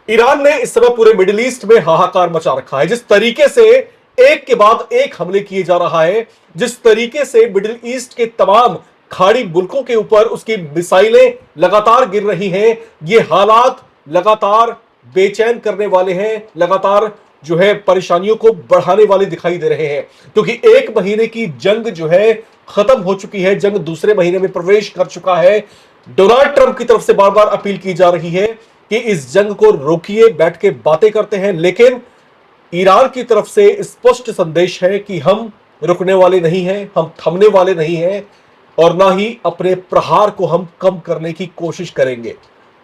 Iran ने इस समय पूरे मिडिल ईस्ट में हाहाकार मचा रखा है। जिस तरीके से एक के बाद एक हमले किए जा रहा है, जिस तरीके से मिडिल ईस्ट के तमाम खाड़ी मुल्कों के ऊपर उसकी मिसाइलें लगातार गिर रही हैं, ये हालात लगातार बेचैन करने वाले हैं, लगातार जो है परेशानियों को बढ़ाने वाले दिखाई दे रहे हैं। क्योंकि एक महीने की जंग जो है खत्म हो चुकी है, जंग दूसरे महीने में प्रवेश कर चुका है। डोनाल्ड ट्रंप की तरफ से बार बार अपील की जा रही है कि इस जंग को रोकिए, बैठ के बातें करते हैं, लेकिन ईरान की तरफ से स्पष्ट संदेश है कि हम रुकने वाले नहीं हैं, हम थमने वाले नहीं हैं और ना ही अपने प्रहार को हम कम करने की कोशिश करेंगे।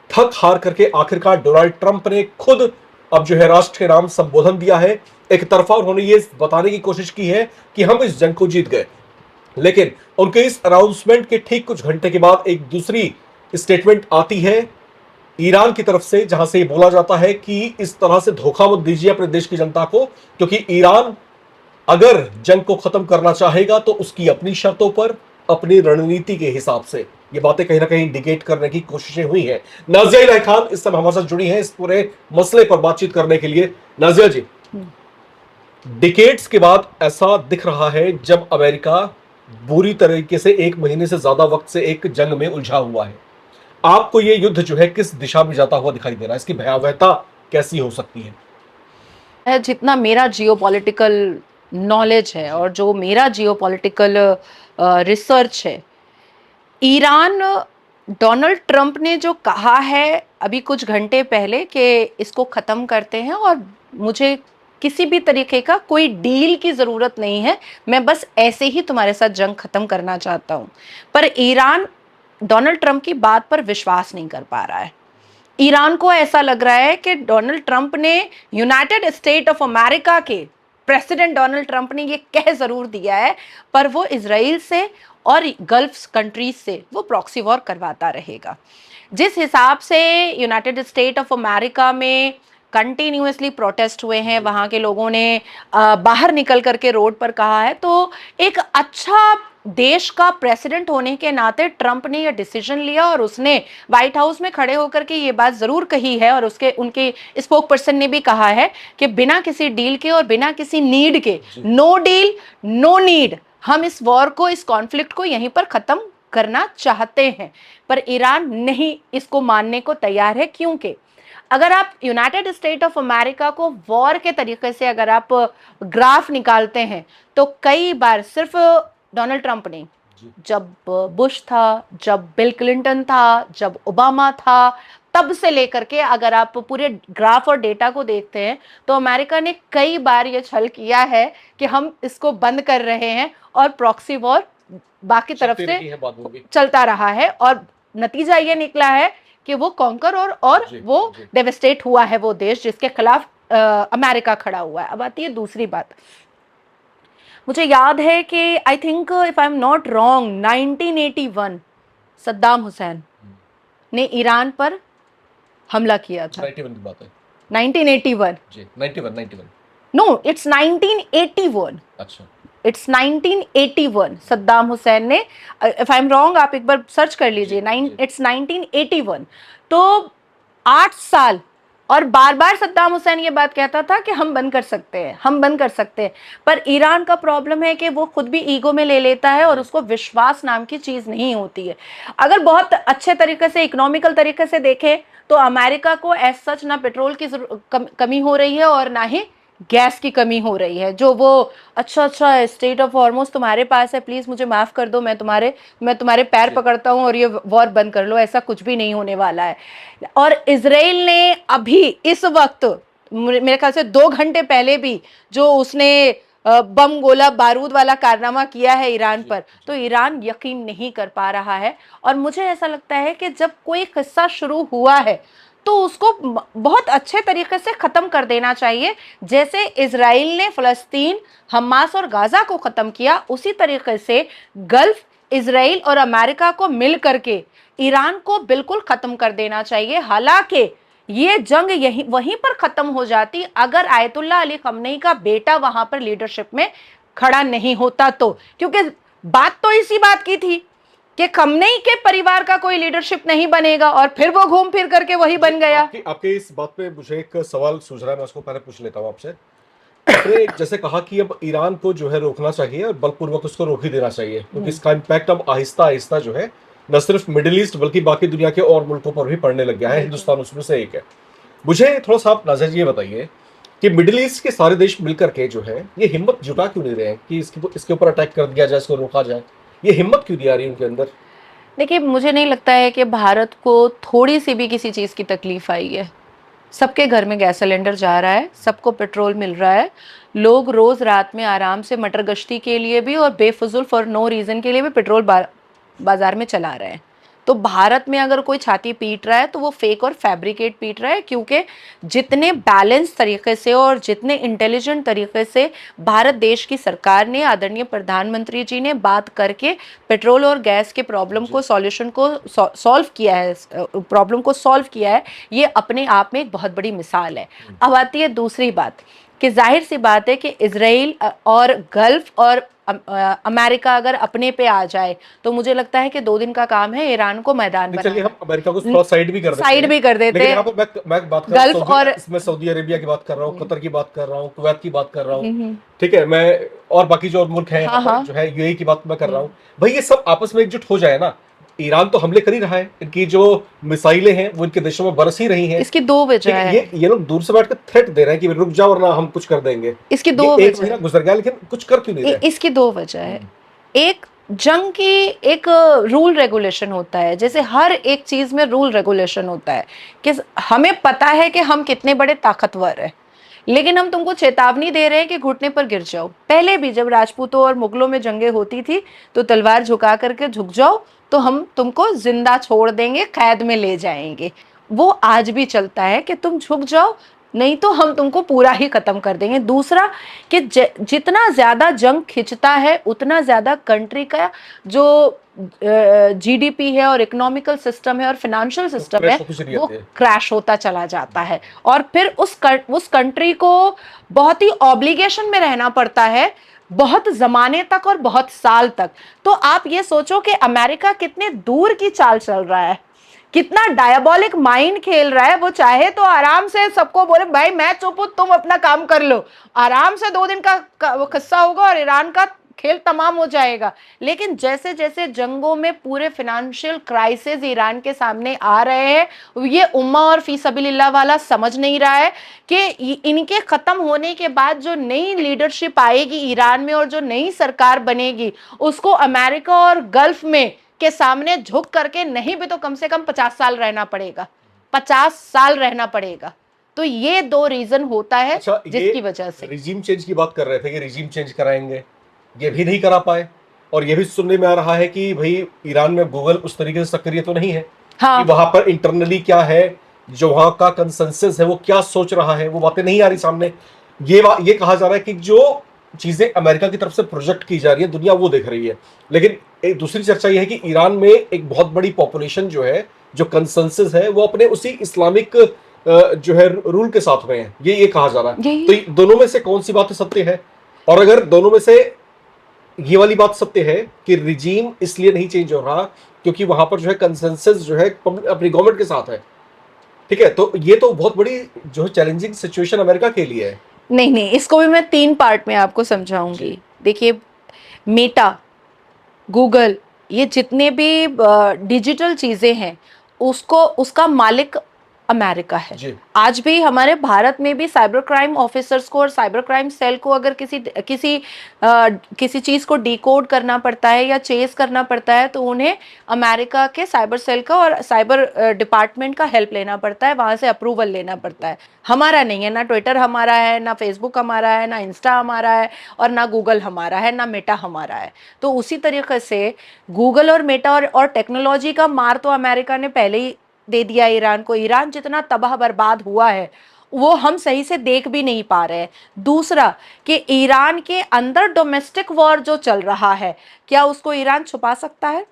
थक हार करके आखिरकार डोनाल्ड ट्रंप ने खुद अब जो है राष्ट्र के नाम संबोधन दिया है। एक तरफा उन्होंने ये बताने की कोशिश की है कि हम इस जंग को जीत गए, लेकिन उनके इस अनाउंसमेंट के ठीक कुछ घंटे के बाद एक दूसरी स्टेटमेंट आती है ईरान की तरफ से, जहां से ये बोला जाता है कि इस तरह से धोखा मत दीजिए अपने देश की जनता को, क्योंकि ईरान अगर जंग को खत्म करना चाहेगा तो उसकी अपनी शर्तों पर, अपनी रणनीति के हिसाब से। ये बातें कहीं ना कहीं इंडिकेट करने की कोशिशें हुई हैं। नाजिया इलाही खान इस समय हमारे साथ जुड़ी हैं इस पूरे मसले पर बातचीत करने के लिए। नाजिया जी, डिकेट्स के बाद ऐसा दिख रहा है जब अमेरिका बुरी तरीके से एक महीने से ज्यादा वक्त से एक जंग में उलझा हुआ है, आपको ये युद्ध जो है किस दिशा में जाता हुआ दिखाई दे रहा है? इसकी भयावहता कैसी हो सकती है? जितना मेरा जियोपॉलिटिकल नॉलेज है और जो मेरा जियोपॉलिटिकल रिसर्च है, ईरान, डोनाल्ड ट्रंप ने जो कहा है अभी कुछ घंटे पहले कि इसको ख़त्म करते हैं और मुझे किसी भी तरीके का कोई डील की ज़रूरत नहीं है, मैं बस ऐसे ही तुम्हारे साथ जंग ख़त्म करना चाहता हूँ। पर ईरान डोनाल्ड ट्रंप की बात पर विश्वास नहीं कर पा रहा है। ईरान को ऐसा लग रहा है कि डोनाल्ड ट्रंप ने, यूनाइटेड स्टेट ऑफ अमेरिका के प्रेसिडेंट डोनाल्ड ट्रंप ने ये कह जरूर दिया है, पर वो इजराइल से और गल्फ कंट्रीज से वो प्रॉक्सी वॉर करवाता रहेगा। जिस हिसाब से यूनाइटेड स्टेट ऑफ अमेरिका में कंटिन्यूसली प्रोटेस्ट हुए हैं, वहाँ के लोगों ने बाहर निकल करके रोड पर कहा है, तो एक अच्छा देश का प्रेसिडेंट होने के नाते ट्रंप ने यह डिसीजन लिया और उसने व्हाइट हाउस में खड़े होकर के ये बात जरूर कही है और उनके स्पोक पर्सन ने भी कहा है कि बिना किसी डील के और बिना किसी नीड के, नो डील नो नीड, हम इस वॉर को, इस कॉन्फ्लिक्ट को यहीं पर खत्म करना चाहते हैं। पर ईरान नहीं इसको मानने को तैयार है, क्योंकि अगर आप यूनाइटेड स्टेट ऑफ अमेरिका को वॉर के तरीके से अगर आप ग्राफ निकालते हैं, तो कई बार सिर्फ डोनाल्ड ट्रंप ने, जब बुश था, जब बिल क्लिंटन था, जब ओबामा था, तब से लेकर के अगर आप पूरे ग्राफ और डेटा को देखते हैं, तो अमेरिका ने कई बार ये छल किया है कि हम इसको बंद कर रहे हैं और प्रॉक्सी वॉर बाकी तरफ से चलता रहा है और नतीजा ये निकला है कि वो कॉन्कर और वो डेवेस्टेट हुआ है वो देश जिसके खिलाफ अमेरिका खड़ा हुआ है। अब आती है दूसरी बात। मुझे याद है कि I think if I am not wrong 1981 Saddam Hussain ने ईरान पर हमला किया था। 91 की बात है। 1981 जी, 91 नो, इट्स 1981। अच्छा, इट्स 1981 सद्दाम हुसैन ने, इफ आई एम रॉन्ग आप एक बार सर्च कर लीजिए, इट्स 1981। तो 8 साल, और बार बार सद्दाम हुसैन ये बात कहता था कि हम बंद कर सकते हैं, हम बंद कर सकते हैं। पर ईरान का प्रॉब्लम है कि वो खुद भी ईगो में ले लेता है और उसको विश्वास नाम की चीज नहीं होती है। अगर बहुत अच्छे तरीके से, इकोनॉमिकल तरीके से देखें, तो अमेरिका को एज सच ना पेट्रोल की कमी हो रही है और ना ही गैस की कमी हो रही है। जो वो अच्छा स्टेट ऑफ हॉर्मुज तुम्हारे पास है, प्लीज मुझे माफ कर दो, मैं तुम्हारे पैर पकड़ता हूं और ये वॉर बंद कर लो, ऐसा कुछ भी नहीं होने वाला है। और इजराइल ने अभी इस वक्त, मेरे ख्याल से 2 घंटे पहले भी, जो उसने बम गोला बारूद वाला कारनामा किया है ईरान पर, तो ईरान यकीन नहीं कर पा रहा है। और मुझे ऐसा लगता है कि जब कोई किस्सा शुरू हुआ है तो उसको बहुत अच्छे तरीके से खत्म कर देना चाहिए। जैसे इजराइल ने फिलिस्तीन, हमास और गाजा को खत्म किया, उसी तरीके से गल्फ, इजराइल और अमेरिका को मिल करके ईरान को बिल्कुल खत्म कर देना चाहिए। हालांकि ये जंग वहीं पर खत्म हो जाती अगर आयतुल्लाह अली खमनेई का बेटा वहां पर लीडरशिप में खड़ा नहीं होता तो, क्योंकि बात तो इसी बात की थी कि खमनेई के परिवार का कोई लीडरशिप नहीं बनेगा, और फिर वो घूम फिर करके वही बन गया। आपके इस बात पे मुझे एक सवाल सूझ रहा है, मैं उसको पहले पूछ लेता हूँ आपसे। आपने जैसे कहा कि अब ईरान को जो है रोकना चाहिए और बलपूर्वक उसको रोक ही देना चाहिए, क्योंकि इसका इम्पैक्ट अब आहिस्ता आहिस्ता जो है न सिर्फ मिडिल ईस्ट बल्कि बाकी दुनिया के और मुल्कों पर भी पड़ने लग गया है। हिंदुस्तान उसमें से एक है। मुझे थोड़ा सा आप नजरिए बताइए कि मिडिल ईस्ट के सारे देश मिलकर के जो है ये हिम्मत जुटा क्यों नहीं रहे हैं कि इसके ऊपर अटैक कर दिया जाए, इसको रोका जाए। ये हिम्मत क्यों नहीं आ रही उनके अंदर? देखिए, मुझे नहीं लगता है कि भारत को थोड़ी सी भी किसी चीज़ की तकलीफ आई है। सबके घर में गैस सिलेंडर जा रहा है, सबको पेट्रोल मिल रहा है, लोग रोज रात में आराम से मटर गश्ती के लिए भी और बेफजूल फॉर नो रीजन के लिए भी पेट्रोल बाजार में चला रहे हैं। तो भारत में अगर कोई छाती पीट रहा है तो वो फेक और फैब्रिकेट पीट रहा है, क्योंकि जितने बैलेंस तरीके से और जितने इंटेलिजेंट तरीके से भारत देश की सरकार ने, आदरणीय प्रधानमंत्री जी ने बात करके पेट्रोल और गैस के प्रॉब्लम को, सॉल्यूशन को सॉल्व किया है, प्रॉब्लम को सॉल्व किया है, ये अपने आप में एक बहुत बड़ी मिसाल है। अब आती है दूसरी बात कि जाहिर सी बात है कि इजराइल और गल्फ और अमेरिका अगर अपने पे आ जाए तो मुझे लगता है कि 2 दिन का काम है ईरान को मैदान नहीं, चलिए बनाना। हम अमेरिका को थोड़ा साइड भी कर देते साइड हैं। भी कर देते लेकिन हैं। यहाँ पर मैं बात कर रहा हूँ गल्फ और इसमें सऊदी अरेबिया की बात कर रहा हूँ, कतर की बात कर रहा हूँ, कुवैत की बात कर रहा हूँ, ठीक है, मैं और बाकी जो मुल्क हैं यहाँ हाँ पर हाँ जो है यूएई की बात मैं कर रहा हूँ। भाई ये सब आपस में एकजुट हो जाए ना। ईरान तो हमले कर ही रहा है, इनकी जो मिसाइलें हैं वो इनके देशों में बरस ही रही हैं। इसकी 2 वजह है। ये लोग दूर से बैठकर थ्रेट दे रहे हैं कि रुक जाओ वरना हम कुछ कर देंगे। इसकी 2 ये एक वजह महीना गुजर गया लेकिन कुछ कर क्यों नहीं रहे? इसकी 2 वजह है। एक, जंग की एक रूल रेगुलेशन होता है, जैसे हर एक चीज में रूल रेगुलेशन होता है कि हमें पता है कि हम कितने बड़े ताकतवर हैं, लेकिन हम तुमको चेतावनी दे रहे हैं कि घुटने पर गिर जाओ। पहले भी जब राजपूतों और मुगलों में जंगें होती थी तो तलवार झुका करके झुक जाओ तो हम तुमको जिंदा छोड़ देंगे, कैद में ले जाएंगे। वो आज भी चलता है कि तुम झुक जाओ, नहीं तो हम तुमको पूरा ही खत्म कर देंगे। दूसरा कि जितना ज्यादा जंग खिंचता है उतना ज्यादा कंट्री का जो जीडीपी है और इकोनॉमिकल सिस्टम है और फाइनेंशियल सिस्टम है वो क्रैश होता चला जाता है, और फिर उस कंट्री को बहुत ही ऑब्लिगेशन में रहना पड़ता है, बहुत जमाने तक और बहुत साल तक। तो आप ये सोचो कि अमेरिका कितने दूर की चाल चल रहा है, कितना डायबोलिक माइंड खेल रहा है। वो चाहे तो आराम से सबको बोले भाई मैं चुप हूं, तुम अपना काम कर लो, आराम से 2 दिन का वो किस्सा होगा और ईरान का खेल तमाम हो जाएगा। लेकिन जैसे जैसे जंगों में पूरे फाइनेंशियल क्राइसिस ईरान के सामने आ रहे हैं, ये उम्मा और फी सबीलिल्लाह वाला समझ नहीं रहा है कि इनके खत्म होने के बाद जो नई लीडरशिप आएगी ईरान में और जो नई सरकार बनेगी उसको अमेरिका और गल्फ में के सामने झुक करके नहीं भी तो कम से कम 50 साल रहना पड़ेगा, 50 साल रहना पड़ेगा। तो ये 2 रीजन होता है जिसकी वजह से। रिजीम चेंज की बात कर रहे थे कि रिजीम चेंज कराएंगे, ये भी नहीं करा पाए, और ये भी सुनने में आ रहा है कि भाई ईरान में गूगल उस तरीके से सक्रिय तो नहीं है। हाँ। कि वहां पर इंटरनली क्या है, जो वहां का कंसेंसस है वो क्या सोच रहा है, वो बातें नहीं आ रही सामने। ये कहा जा रहा है कि जो चीजें अमेरिका की तरफ से प्रोजेक्ट की जा रही है दुनिया वो देख रही है। लेकिन एक दूसरी चर्चा यह है कि ईरान में एक बहुत बड़ी पॉपुलेशन जो है, जो कंसेंसस है वो अपने उसी इस्लामिक जो है रूल के साथ में है, ये कहा जा रहा है। तो दोनों में से कौन सी बात सत्य है? और अगर दोनों में से ये वाली बात सत्य है कि रिजीम इसलिए नहीं चेंज हो रहा क्योंकि वहां पर जो है कंसेंसस जो है अपनी गवर्नमेंट के साथ है, ठीक है, तो ये तो बहुत बड़ी जो है चैलेंजिंग सिचुएशन अमेरिका के लिए है। नहीं, इसको भी मैं 3 पार्ट में आपको समझाऊंगी। देखिए, मेटा, गूगल, ये जितने भी डिजिटल चीजें हैं उसका मालिक अमेरिका है। आज भी हमारे भारत में भी साइबर क्राइम ऑफिसर्स को और साइबर क्राइम सेल को अगर किसी चीज को डिकोड करना पड़ता है या चेस करना पड़ता है तो उन्हें अमेरिका के साइबर सेल का और साइबर डिपार्टमेंट का हेल्प लेना पड़ता है, वहां से अप्रूवल लेना पड़ता है। हमारा नहीं है, ना ट्विटर हमारा है, ना फेसबुक हमारा है, ना इंस्टा हमारा है, और ना गूगल हमारा है, ना मेटा हमारा है। तो उसी तरीके से गूगल और मेटा और टेक्नोलॉजी का मार तो अमेरिका ने पहले ही दे दिया ईरान को। ईरान जितना तबाह बर्बाद हुआ है वो हम सही से देख भी नहीं पा रहे हैं। दूसरा कि ईरान के अंदर डोमेस्टिक वॉर जो चल रहा है, क्या उसको ईरान छुपा सकता है?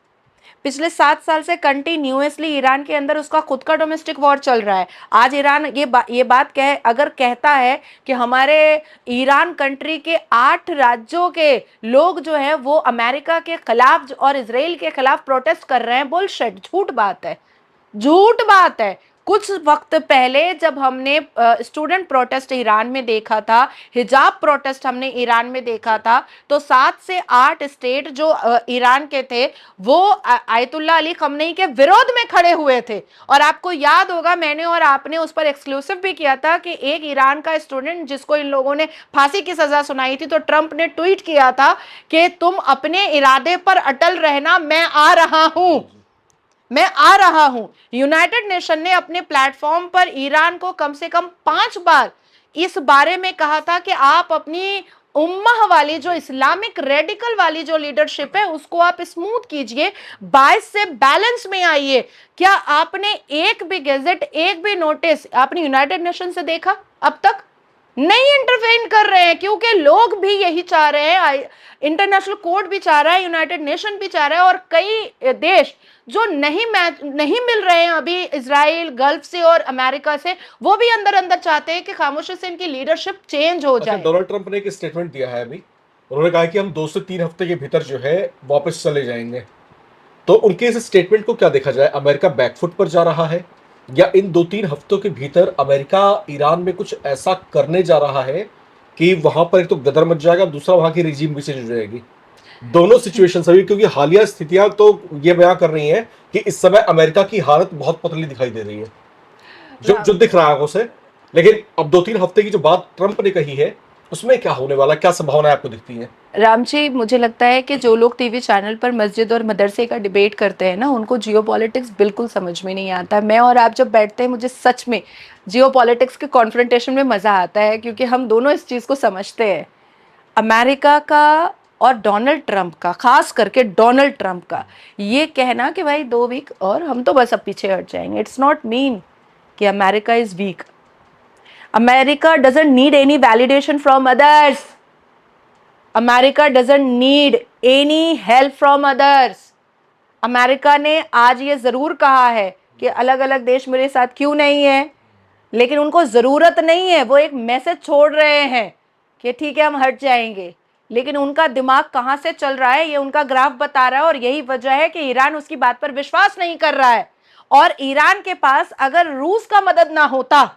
पिछले 7 साल से कंटिन्यूअसली ईरान के अंदर उसका खुद का डोमेस्टिक वॉर चल रहा है। आज ईरान ये बात अगर कहता है कि हमारे ईरान कंट्री के 8 राज्यों के लोग जो है वो अमेरिका के खिलाफ और इजराइल के खिलाफ प्रोटेस्ट कर रहे हैं, बुलशिट, झूठ बात है, झूठ बात है। कुछ वक्त पहले जब हमने स्टूडेंट प्रोटेस्ट ईरान में देखा था, हिजाब प्रोटेस्ट हमने ईरान में देखा था, तो 7 से 8 स्टेट जो ईरान के थे वो आयतुल्लाह अली खमनेई के विरोध में खड़े हुए थे। और आपको याद होगा मैंने और आपने उस पर एक्सक्लूसिव भी किया था कि एक ईरान का स्टूडेंट जिसको इन लोगों ने फांसी की सजा सुनाई थी, तो ट्रंप ने ट्वीट किया था कि तुम अपने इरादे पर अटल रहना, मैं आ रहा हूं, मैं आ रहा हूं। यूनाइटेड नेशन ने अपने प्लेटफॉर्म पर ईरान को कम से कम 5 बार इस बारे में कहा था कि आप अपनी उम्मह वाली जो इस्लामिक रेडिकल वाली जो लीडरशिप है उसको आप स्मूथ कीजिए, 22 से बैलेंस में आइए। क्या आपने एक भी गैजेट, एक भी नोटिस आपने यूनाइटेड नेशन से देखा? अब तक नहीं इंटरवेन कर रहे हैं, क्योंकि लोग भी यही चाह रहे हैं, इंटरनेशनल कोर्ट भी चाह रहा है, यूनाइटेड नेशन भी चाह रहा है, और कई देश जो नहीं मिल रहे हैं अभी इजराइल, गल्फ से और अमेरिका से, वो भी अंदर अंदर चाहते हैं कि खामोशी से इनकी लीडरशिप चेंज हो जाए। डोनाल्ड ट्रंप ने एक स्टेटमेंट दिया है अभी, उन्होंने कहा कि हम 2 से 3 हफ्ते के भीतर जो है वापस चले जाएंगे। तो उनके इस स्टेटमेंट को क्या देखा जाए, अमेरिका बैकफुट पर जा रहा है या इन 2-3 हफ्तों के भीतर अमेरिका ईरान में कुछ ऐसा करने जा रहा है कि वहां पर एक तो गदर मच जाएगा, दूसरा वहां की रिजीम भी चेंज हो जाएगी। दोनों सिचुएशन अभी, क्योंकि हालिया स्थितियां तो ये बयां कर रही हैं कि इस समय अमेरिका की हालत बहुत पतली दिखाई दे रही है, जो दिख रहा है आंखों से। लेकिन अब 2-3 हफ्ते की जो बात ट्रंप ने कही है उसमें क्या होने वाला, क्या संभावनाएं आपको दिखती हैं? राम जी, मुझे लगता है कि जो लोग टीवी चैनल पर मस्जिद और मदरसे का डिबेट करते हैं ना, उनको जियोपॉलिटिक्स बिल्कुल समझ में नहीं आता। मैं और आप जब बैठते हैं, मुझे सच में जियोपॉलिटिक्स के कॉन्फ्रंटेशन में मज़ा आता है, क्योंकि हम दोनों इस चीज़ को समझते हैं। अमेरिका का और डोनाल्ड ट्रंप का, खास करके डोनाल्ड ट्रंप का ये कहना कि भाई 2 वीक और हम तो बस अब पीछे हट जाएंगे, इट्स नॉट मीन कि America is week. America doesn't need any validation from others. America doesn't need any help from others. America ने आज ये ज़रूर कहा है कि अलग अलग देश मेरे साथ क्यों नहीं है, लेकिन उनको ज़रूरत नहीं है। वो एक मैसेज छोड़ रहे हैं कि ठीक है हम हट जाएंगे, लेकिन उनका दिमाग कहाँ से चल रहा है ये उनका ग्राफ बता रहा है। और यही वजह है कि ईरान उसकी बात पर विश्वास नहीं कर रहा है। और ईरान के पास अगर रूस का मदद ना होता,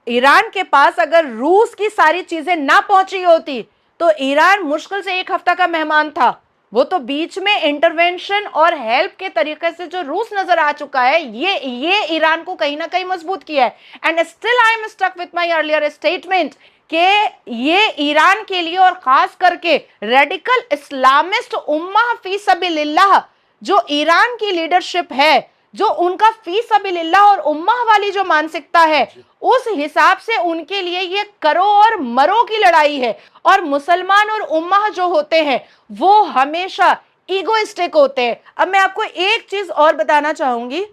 ईरान के पास अगर रूस की सारी चीजें ना पहुंची होती, तो ईरान मुश्किल से 1 हफ्ता का मेहमान था। वो तो बीच में इंटरवेंशन और हेल्प के तरीके से जो रूस नजर आ चुका है, ये ईरान को कहीं ना कहीं मजबूत किया है। And still I am stuck with my earlier statement कि ये ईरान के लिए और खास करके रेडिकल इस्लामिस्ट उम्मा फी सबीलिल्लाह जो ईरान की लीडरशिप है, जो उनका फी सबीलिल्लाह और उम्मा वाली जो मानसिकता है, उस हिसाब से उनके लिए ये करो और मरो की लड़ाई है। और मुसलमान और उम्मा जो होते हैं वो हमेशा ईगोइस्टिक होते हैं। अब मैं आपको एक चीज और बताना चाहूंगी,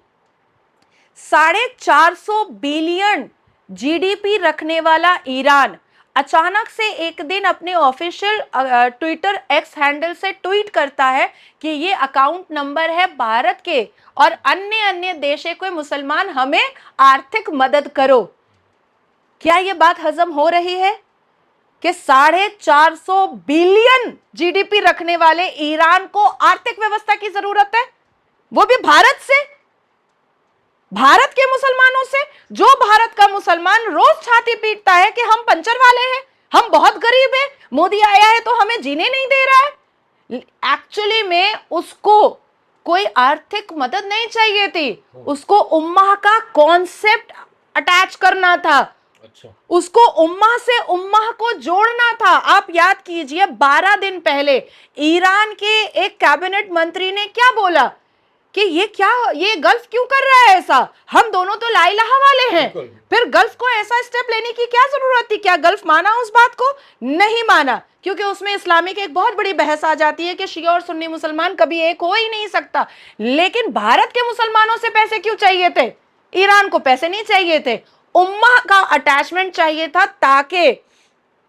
450 बिलियन जीडीपी रखने वाला ईरान अचानक से एक दिन अपने ऑफिशियल ट्विटर एक्स हैंडल से ट्वीट करता है कि ये अकाउंट नंबर है भारत के और अन्य देशों के मुसलमान, हमें आर्थिक मदद करो। क्या ये बात हजम हो रही है कि 450 बिलियन जीडीपी रखने वाले ईरान को आर्थिक व्यवस्था की जरूरत है, वो भी भारत से, भारत के मुसलमानों से? जो भारत का मुसलमान रोज छाती पीटता है कि हम पंचर वाले हैं, हम बहुत गरीब हैं, मोदी आया है तो हमें जीने नहीं दे रहा है। एक्चुअली में उसको कोई आर्थिक मदद नहीं चाहिए थी, उसको उम्मा का कॉन्सेप्ट अटैच करना था। अच्छा, उसको उम्मा से उम्मा को जोड़ना था। आप याद कीजिए 12 दिन पहले ईरान के एक कैबिनेट मंत्री ने क्या बोला कि ये गल्फ क्यों कर रहा है ऐसा, हम दोनों तो ला इलाहा वाले हैं। फिर गल्फ को ऐसा स्टेप लेने की क्या जरूरत थी? क्या गल्फ माना उस बात को? नहीं माना, क्योंकि उसमें इस्लामिक एक बहुत बड़ी बहस आ जाती है कि शिया और सुन्नी मुसलमान कभी एक हो ही नहीं सकता। लेकिन भारत के मुसलमानों से पैसे क्यों चाहिए थे? ईरान को पैसे नहीं चाहिए थे, उम्मा का अटैचमेंट चाहिए था, ताकि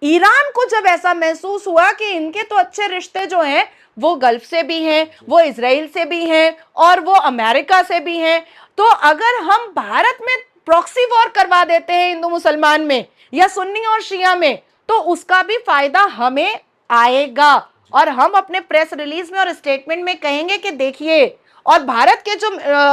ईरान को जब ऐसा महसूस हुआ कि इनके तो अच्छे रिश्ते जो हैं वो गल्फ से भी हैं, वो इजराइल से भी हैं और वो अमेरिका से भी हैं। तो अगर हम भारत में प्रॉक्सी वॉर करवा देते हैं हिंदू मुसलमान में या सुन्नी और शिया में, तो उसका भी फायदा हमें आएगा। और हम अपने प्रेस रिलीज में और स्टेटमेंट में कहेंगे कि देखिए, और भारत के जो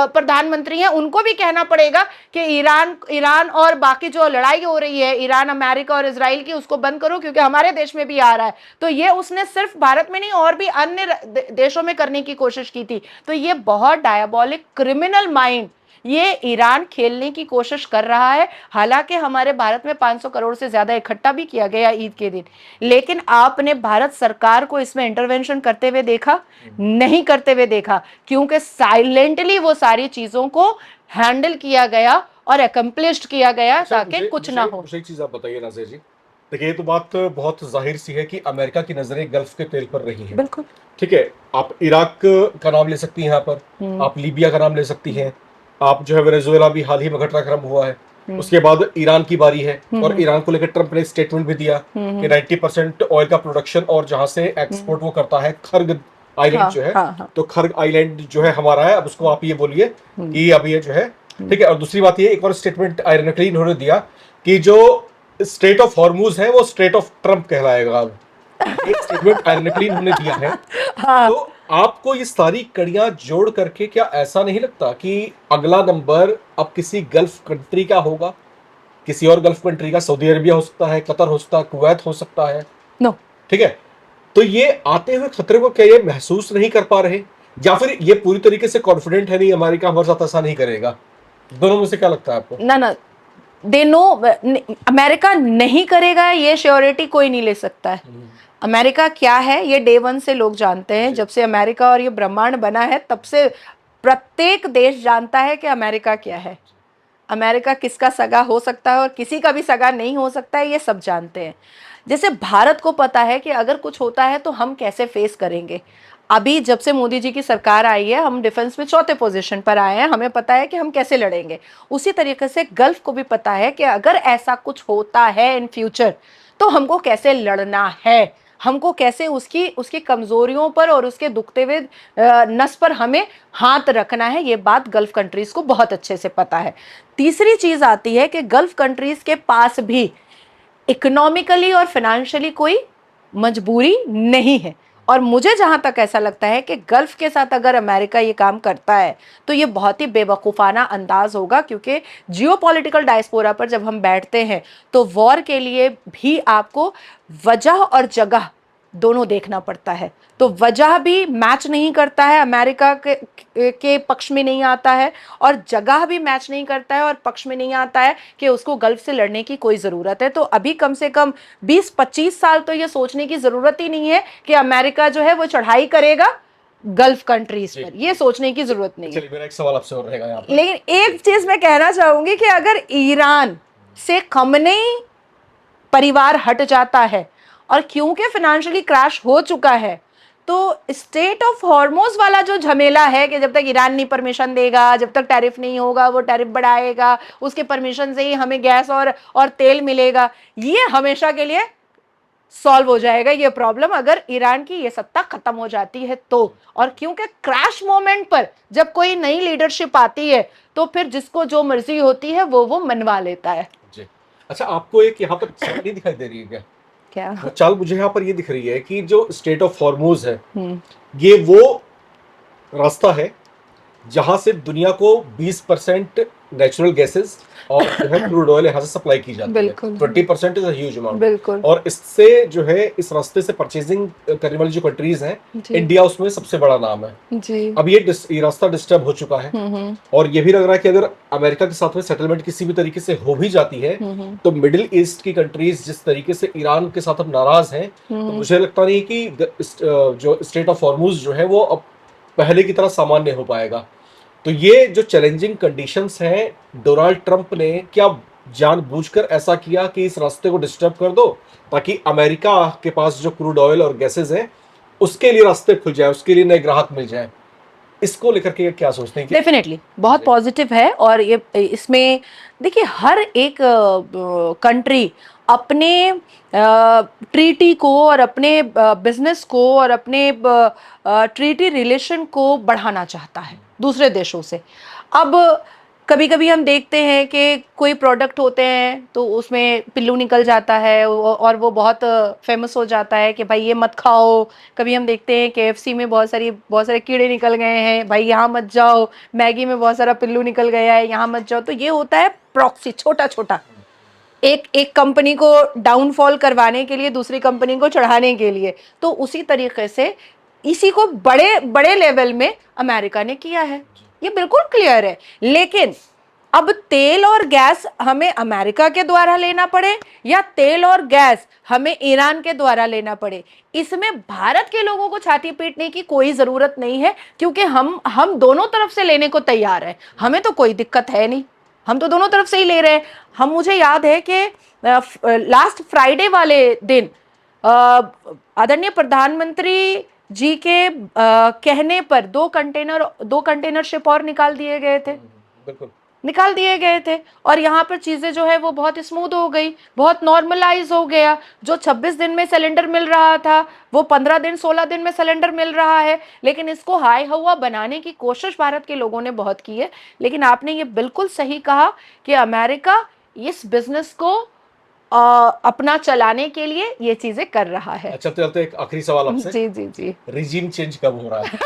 प्रधानमंत्री हैं उनको भी कहना पड़ेगा कि ईरान और बाकी जो लड़ाई हो रही है ईरान अमेरिका और इजराइल की, उसको बंद करो, क्योंकि हमारे देश में भी आ रहा है। तो ये उसने सिर्फ भारत में नहीं और भी अन्य देशों में करने की कोशिश की थी। तो ये बहुत डायबॉलिक क्रिमिनल माइंड ये ईरान खेलने की कोशिश कर रहा है। हालांकि हमारे भारत में 500 करोड़ से ज्यादा इकट्ठा भी किया गया ईद के दिन, लेकिन आपने भारत सरकार को इसमें इंटरवेंशन करते हुए देखा? नहीं करते हुए देखा, क्योंकि साइलेंटली वो सारी चीजों को हैंडल किया गया और अकम्प्लिश्ड किया गया अच्छा, ताकि कुछ ना हो। मुझे एक चीज आप बताइए नाज़िया जी। देखिए, ये तो बात बहुत जाहिर सी है कि अमेरिका की नजरें गल्फ के तेल पर रही हैं। बिल्कुल। ठीक है, आप इराक का नाम ले सकती हैं यहाँ पर, आप लीबिया का नाम ले सकती हैं, आप जो है वेनेजुएला भी हाल ही में घटनाक्रम हुआ है। उसके बाद ईरान की बारी है, और ईरान को लेकर ट्रंप ने स्टेटमेंट भी दिया कि 90% ऑयल का प्रोडक्शन और जहां से एक्सपोर्ट वो करता है खर्ग आइलैंड जो है, तो खर्ग आइलैंड जो है हमारा है, अब उसको आप ये बोलिए कि अब ये जो है ठीक है। और दूसरी बात ये, एक और स्टेटमेंट आयरनकली इन्होंने दिया कि जो स्ट्रेट ऑफ हॉर्मूज है वो स्ट्रेट ऑफ ट्रंप कहलाएगा। अब एक स्टेटमेंट आयरनकली इन्होंने दिया है। तो आपको ये सारी कड़ियां जोड़ करके क्या ऐसा नहीं लगता कि अगला नंबर अब किसी गल्फ कंट्री का होगा? किसी और गल्फ कंट्री का, सऊदी अरबिया हो सकता है, कतर हो सकता है, कुवैत हो सकता है। नो, ठीक है, तो ये आते हुए खतरे को क्या ये महसूस नहीं कर पा रहे, या फिर ये पूरी तरीके से कॉन्फिडेंट है नहीं अमेरिका हमारे साथ ऐसा नहीं करेगा? दोनों में से क्या लगता है आपको? ना, दे नो अमेरिका नहीं करेगा, ये श्योरिटी कोई नहीं ले सकता है। अमेरिका क्या है ये डे वन से लोग जानते हैं। जब से अमेरिका और ये ब्रह्मांड बना है तब से प्रत्येक देश जानता है कि अमेरिका क्या है। अमेरिका किसका सगा हो सकता है और किसी का भी सगा नहीं हो सकता है, ये सब जानते हैं। जैसे भारत को पता है कि अगर कुछ होता है तो हम कैसे फेस करेंगे। अभी जब से मोदी जी की सरकार आई है हम डिफेंस में 4थे पोजीशन पर आए हैं, हमें पता है कि हम कैसे लड़ेंगे। उसी तरीके से गल्फ को भी पता है कि अगर ऐसा कुछ होता है इन फ्यूचर तो हमको कैसे लड़ना है, हमको कैसे उसकी कमजोरियों पर और उसके दुखते हुए नस पर हमें हाथ रखना है। ये बात गल्फ कंट्रीज को बहुत अच्छे से पता है। तीसरी चीज आती है कि गल्फ कंट्रीज के पास भी इकोनॉमिकली और फाइनेंशियली कोई मजबूरी नहीं है। और मुझे जहां तक ऐसा लगता है कि गल्फ के साथ अगर अमेरिका ये काम करता है तो ये बहुत ही बेवकूफ़ाना अंदाज होगा, क्योंकि जियोपॉलिटिकल डायस्पोरा पर जब हम बैठते हैं तो वॉर के लिए भी आपको वजह और जगह दोनों देखना पड़ता है। तो वजह भी मैच नहीं करता है, अमेरिका के पक्ष में नहीं आता है, और जगह भी मैच नहीं करता है और पक्ष में नहीं आता है कि उसको गल्फ से लड़ने की कोई ज़रूरत है। तो अभी कम से कम 20-25 साल तो ये सोचने की ज़रूरत ही नहीं है कि अमेरिका जो है वो चढ़ाई करेगा गल्फ कंट्रीज पर, ये सोचने की ज़रूरत नहीं है। चलिए, मेरा एक सवाल आपसे और रहेगा यहाँ पर। लेकिन एक चीज़ मैं कहना चाहूँगी कि अगर ईरान से खमनेई परिवार हट जाता है और क्योंकि फाइनेंशियली क्रैश हो चुका है, तो स्टेट ऑफ हॉर्मोज वाला जो झमेला है कि जब तक ईरान नहीं परमिशन देगा, जब तक टैरिफ नहीं होगा, वो टैरिफ बढ़ाएगा, उसके परमिशन से ही हमें गैस और तेल मिलेगा, ये हमेशा के लिए सॉल्व हो जाएगा ये प्रॉब्लम अगर ईरान की ये सत्ता खत्म हो जाती है तो। और क्योंकि क्रैश मोमेंट पर जब कोई नई लीडरशिप आती है तो फिर जिसको जो मर्जी होती है वो मनवा लेता है जी। अच्छा, आपको एक यहाँ पर चाल नहीं दिखाई दे रही है क्या? क्या चाल मुझे यहाँ पर ये दिख रही है कि जो स्टेट ऑफ हॉर्मूज है ये वो रास्ता है जहां से दुनिया को 20% नेचुरल गैसेस और जो है क्रूड ऑयल यहाँ से सप्लाई की जाती है। 20% इज अ ह्यूज अमाउंट। और इससे जो है इस रास्ते से परचेजिंग करने वाली जो कंट्रीज हैं, इंडिया उसमें सबसे बड़ा नाम है जी। अब ये रास्ता डिस्टर्ब हो चुका है, और ये भी लग रहा है कि अगर अमेरिका के साथ में सेटलमेंट किसी भी तरीके से हो भी जाती है तो मिडिल ईस्ट की कंट्रीज जिस तरीके से ईरान के साथ अब नाराज हैं, तो मुझे लगता नहीं कि जो स्टेट ऑफ हॉर्मूज जो है वो अब पहले की तरह सामान्य हो पाएगा। तो ये जो चैलेंजिंग कंडीशंस हैं, डोनाल्ड ट्रंप ने क्या जानबूझकर ऐसा किया कि इस रास्ते को डिस्टर्ब कर दो ताकि अमेरिका के पास जो क्रूड ऑयल और गैसेस हैं उसके लिए रास्ते खुल जाए, उसके लिए नए ग्राहक मिल जाए? इसको लेकर के क्या सोचते हैं कि डेफिनेटली बहुत पॉजिटिव है। और ये इसमें देखिए हर एक कंट्री अपने ट्रीटी को और अपने बिजनेस को और अपने ट्रीटी रिलेशन को बढ़ाना चाहता है दूसरे देशों से। अब कभी कभी हम देखते हैं कि कोई प्रोडक्ट होते हैं तो उसमें पिल्लू निकल जाता है और वो बहुत फेमस हो जाता है कि भाई ये मत खाओ। कभी हम देखते हैं KFC में बहुत सारे कीड़े निकल गए हैं, भाई यहाँ मत जाओ। मैगी में बहुत सारा पिल्लू निकल गया है, यहाँ मत जाओ। तो ये होता है प्रॉक्सी, छोटा छोटा, एक एक कंपनी को डाउनफॉल करवाने के लिए, दूसरी कंपनी को चढ़ाने के लिए। तो उसी तरीके से इसी को बड़े बड़े लेवल में अमेरिका ने किया है, ये बिल्कुल क्लियर है। लेकिन अब तेल और गैस हमें अमेरिका के द्वारा लेना पड़े या तेल और गैस हमें ईरान के द्वारा लेना पड़े, इसमें भारत के लोगों को छाती पीटने की कोई जरूरत नहीं है, क्योंकि हम दोनों तरफ से लेने को तैयार हैं। हमें तो कोई दिक्कत है नहीं, हम तो दोनों तरफ से ही ले रहे हैं। मुझे याद है कि लास्ट फ्राइडे वाले दिन आदरणीय प्रधानमंत्री जी के कहने पर दो कंटेनर शिप और निकाल दिए गए थे, बिल्कुल निकाल दिए गए थे। और यहाँ पर चीजें जो है वो बहुत स्मूथ हो गई, बहुत नॉर्मलाइज हो गया। जो 26 दिन में सिलेंडर मिल रहा था वो 15 दिन 16 दिन में सिलेंडर मिल रहा है। लेकिन इसको हाई हवा बनाने की कोशिश भारत के लोगों ने बहुत की है। लेकिन आपने ये बिल्कुल सही कहा कि अमेरिका इस बिजनेस को अपना चलाने के लिए ये चीजें कर रहा है। अच्छा, तो एक आखिरी सवाल आपसे, जी जी जी, रिजीम चेंज कब हो रहा है?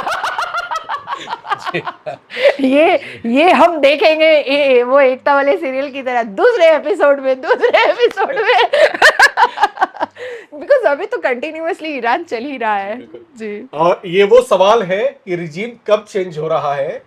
ये हम देखेंगे वो एकता वाले सीरियल की तरह दूसरे एपिसोड में बिकॉज अभी तो कंटिन्यूअसली ईरान चल ही रहा है जी। और ये वो सवाल है कि रिजीम कब चेंज हो रहा है,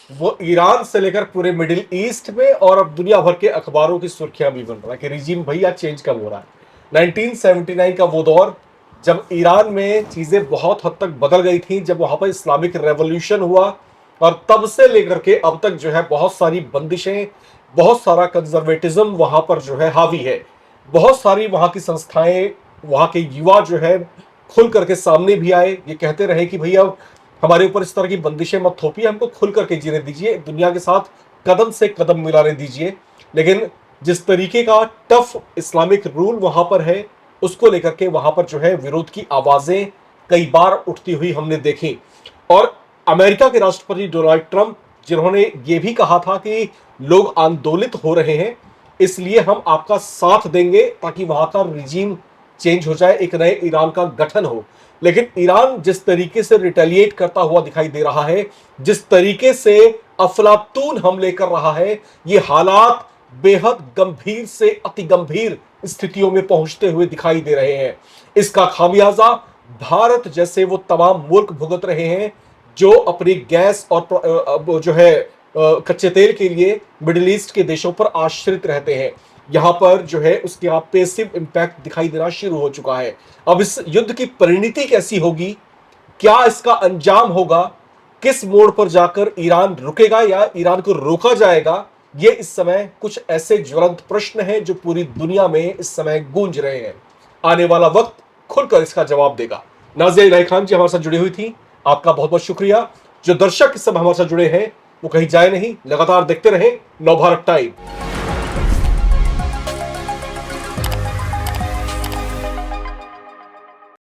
वो ईरान से लेकर पूरे मिडिल ईस्ट में और अब दुनिया भर के अखबारों की सुर्खियां भी बन रहा है कि रिजीम भैया चेंज कब हो रहा है। 1979 का वो दौर जब ईरान में चीजें बहुत हद तक बदल गई थी, जब वहां पर इस्लामिक रेवोल्यूशन हुआ, और तब से लेकर के अब तक जो है बहुत सारी बंदिशें, बहुत सारा कंजर्वेटिज्म वहां पर जो है हावी है। बहुत सारी वहां की संस्थाएं, वहां के युवा जो है खुल करके सामने भी आए, ये कहते रहे कि भैया हमारे ऊपर इस तरह की बंदिशें मत थोपिए, हमको खुल करके जीने दीजिए, दुनिया के साथ कदम से कदम मिलाने दीजिए। लेकिन जिस तरीके का टफ इस्लामिक रूल वहां पर है, उसको लेकर के वहां पर जो है विरोध की आवाजें कई बार उठती हुई हमने देखी। और अमेरिका के राष्ट्रपति डोनाल्ड ट्रंप, जिन्होंने ये भी कहा था कि लोग आंदोलित हो रहे हैं, इसलिए हम आपका साथ देंगे ताकि वहां का रिजीम चेंज हो जाए, एक नए ईरान का गठन हो। लेकिन ईरान जिस तरीके से रिटेलिएट करता हुआ दिखाई दे रहा है, जिस तरीके से अफलातून हमले कर रहा है, ये हालात बेहद गंभीर से अति गंभीर स्थितियों में पहुंचते हुए दिखाई दे रहे हैं। इसका खामियाजा भारत जैसे वो तमाम मुल्क भुगत रहे हैं जो अपनी गैस और जो है कच्चे तेल के लिए मिडिल ईस्ट के देशों पर आश्रित रहते हैं। यहां पर जो है उसके आप पेसिव इंपैक्ट दिखाई देना शुरू हो चुका है। अब इस युद्ध की परिणति कैसी होगी, क्या इसका अंजाम होगा, किस मोड़ पर जाकर ईरान रुकेगा या ईरान को रोका जाएगा, ये इस समय कुछ ऐसे ज्वलंत प्रश्न हैं जो पूरी दुनिया में इस समय गूंज रहे हैं। आने वाला वक्त खुलकर इसका जवाब देगा। नाज़िया इलाही खान जी हमारे साथ जुड़ी हुई थी, आपका बहुत बहुत शुक्रिया। जो दर्शक इस समय हमारे साथ जुड़े हैं वो कहीं जाए नहीं, लगातार देखते रहे नवभारत टाइम।